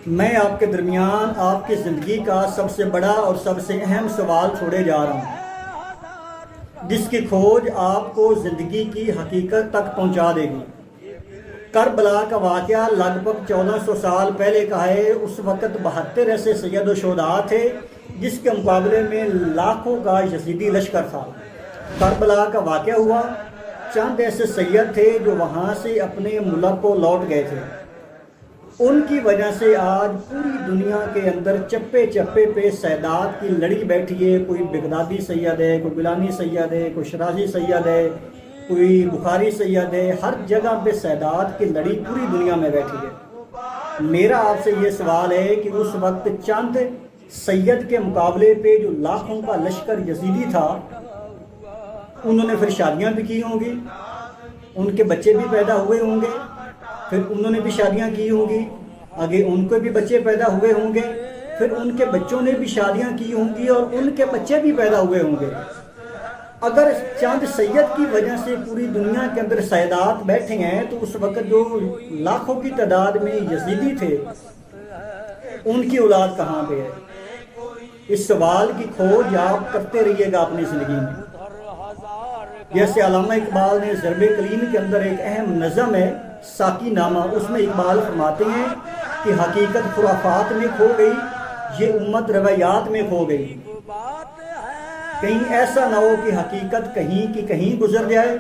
میں آپ کے درمیان آپ کی زندگی کا سب سے بڑا اور سب سے اہم سوال چھوڑے جا رہا ہوں، جس کی کھوج آپ کو زندگی کی حقیقت تک پہنچا دے گی۔ کربلا کا واقعہ لگ بھگ 1400 سال پہلے کا ہے۔ اس وقت 72 ایسے سید و شہداء تھے جس کے مقابلے میں لاکھوں کا یزیدی لشکر تھا۔ کربلا کا واقعہ ہوا، چند ایسے سید تھے جو وہاں سے اپنے ملک کو لوٹ گئے تھے۔ ان کی وجہ سے آج پوری دنیا کے اندر چپے چپے پہ سیدات کی لڑی بیٹھی ہے۔ کوئی بغدادی سید ہے، کوئی گیلانی سید ہے، کوئی شرازی سید ہے، کوئی بخاری سید ہے۔ ہر جگہ پہ سیدات کی لڑی پوری دنیا میں بیٹھی ہے۔ میرا آپ سے یہ سوال ہے کہ اس وقت چند سید کے مقابلے پہ جو لاکھوں کا لشکر یزیدی تھا، انہوں نے پھر شادیاں بھی کی ہوں گی، ان کے بچے بھی پیدا ہوئے ہوں گے، پھر انہوں نے بھی شادیاں کی ہوں گی، آگے ان کو بھی بچے پیدا ہوئے ہوں گے، پھر ان کے بچوں نے بھی شادیاں کی ہوں گی اور ان کے بچے بھی پیدا ہوئے ہوں گے۔ اگر چند سید کی وجہ سے پوری دنیا کے اندر سیدات بیٹھے ہیں تو اس وقت جو لاکھوں کی تعداد میں یزیدی تھے، ان کی اولاد کہاں پہ ہے؟ اس سوال کی کھوج آپ کرتے رہیے گا اپنی زندگی میں۔ جیسے علامہ اقبال نے ضرب کلیم کے اندر ایک اہم نظم ہے ساقی نامہ، اس میں اقبال فرماتے ہیں کہ حقیقت خرافات میں کھو گئی، یہ امت روایات میں کھو گئی۔ کہیں ایسا نہ ہو کہ حقیقت کہیں کی کہیں گزر جائے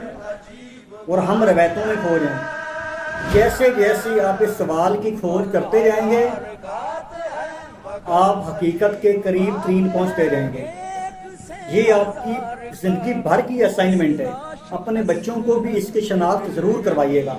اور ہم روایتوں میں کھو جائیں۔ جیسے جیسے آپ اس سوال کی کھوج کرتے جائیں گے، آپ حقیقت کے قریب ترین پہنچتے رہیں گے۔ یہ آپ کی زندگی بھر کی اسائنمنٹ ہے۔ اپنے بچوں کو بھی اس کی شناخت ضرور کروائیے گا۔